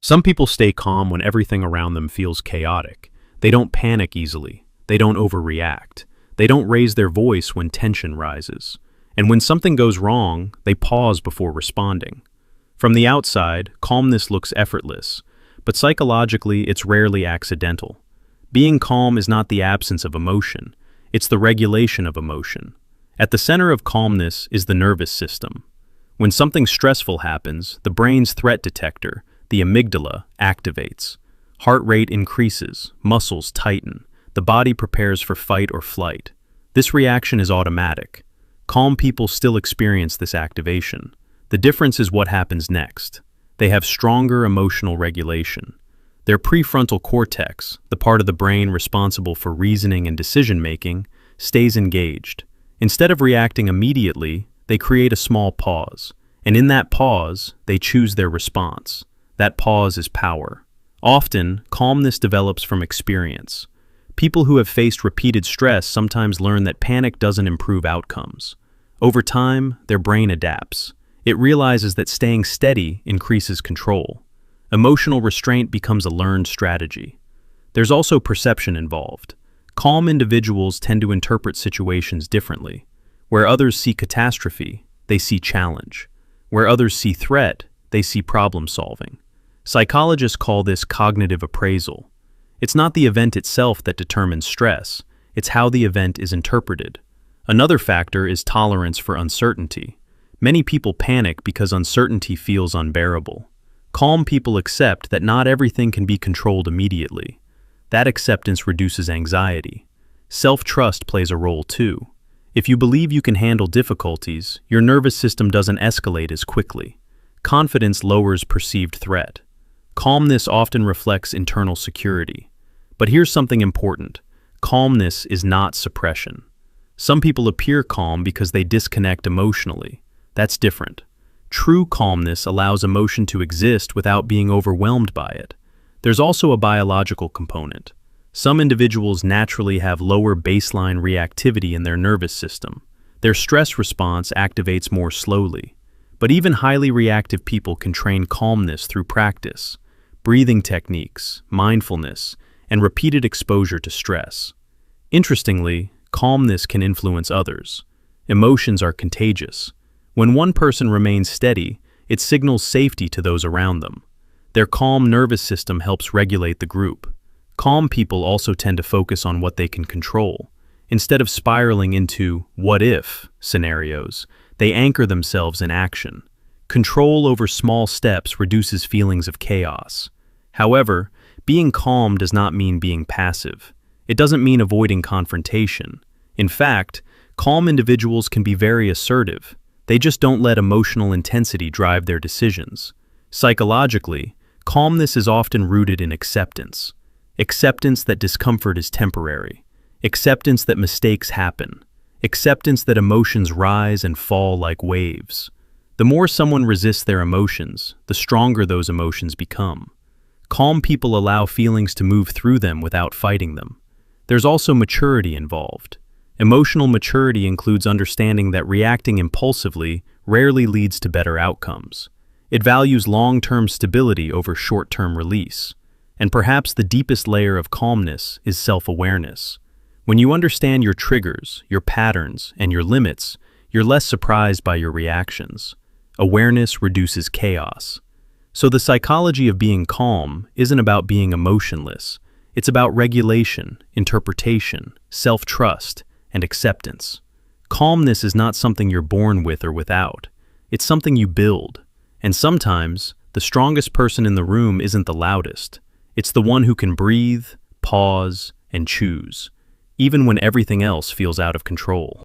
Some people stay calm when everything around them feels chaotic. They don't panic easily. They don't overreact. They don't raise their voice when tension rises. And when something goes wrong, they pause before responding. From the outside, calmness looks effortless, but psychologically, it's rarely accidental. Being calm is not the absence of emotion. It's the regulation of emotion. At the center of calmness is the nervous system. When something stressful happens, the brain's threat detector, the amygdala, activates. Heart rate increases, muscles tighten, the body prepares for fight or flight. This reaction is automatic. Calm people still experience this activation. The difference is what happens next. They have stronger emotional regulation. Their prefrontal cortex, the part of the brain responsible for reasoning and decision-making, stays engaged. Instead of reacting immediately, they create a small pause. And in that pause, they choose their response. That pause is power. Often, calmness develops from experience. People who have faced repeated stress sometimes learn that panic doesn't improve outcomes. Over time, their brain adapts. It realizes that staying steady increases control. Emotional restraint becomes a learned strategy. There's also perception involved. Calm individuals tend to interpret situations differently. Where others see catastrophe, they see challenge. Where others see threat, they see problem solving. Psychologists call this cognitive appraisal. It's not the event itself that determines stress, it's how the event is interpreted. Another factor is tolerance for uncertainty. Many people panic because uncertainty feels unbearable. Calm people accept that not everything can be controlled immediately. That acceptance reduces anxiety. Self-trust plays a role too. If you believe you can handle difficulties, your nervous system doesn't escalate as quickly. Confidence lowers perceived threat. Calmness often reflects internal security. But here's something important. Calmness is not suppression. Some people appear calm because they disconnect emotionally. That's different. True calmness allows emotion to exist without being overwhelmed by it. There's also a biological component. Some individuals naturally have lower baseline reactivity in their nervous system. Their stress response activates more slowly. But even highly reactive people can train calmness through practice, breathing techniques, mindfulness, and repeated exposure to stress. Interestingly, calmness can influence others. Emotions are contagious. When one person remains steady, it signals safety to those around them. Their calm nervous system helps regulate the group. Calm people also tend to focus on what they can control. Instead of spiraling into what-if scenarios, they anchor themselves in action. Control over small steps reduces feelings of chaos. However, being calm does not mean being passive. It doesn't mean avoiding confrontation. In fact, calm individuals can be very assertive. They just don't let emotional intensity drive their decisions. Psychologically, calmness is often rooted in acceptance. Acceptance that discomfort is temporary. Acceptance that mistakes happen. Acceptance that emotions rise and fall like waves. The more someone resists their emotions, the stronger those emotions become. Calm people allow feelings to move through them without fighting them. There's also maturity involved. Emotional maturity includes understanding that reacting impulsively rarely leads to better outcomes. It values long-term stability over short-term release. And perhaps the deepest layer of calmness is self-awareness. When you understand your triggers, your patterns, and your limits, you're less surprised by your reactions. Awareness reduces chaos. So the psychology of being calm isn't about being emotionless. It's about regulation, interpretation, self-trust, and acceptance. Calmness is not something you're born with or without. It's something you build. And sometimes, the strongest person in the room isn't the loudest. It's the one who can breathe, pause, and choose, even when everything else feels out of control.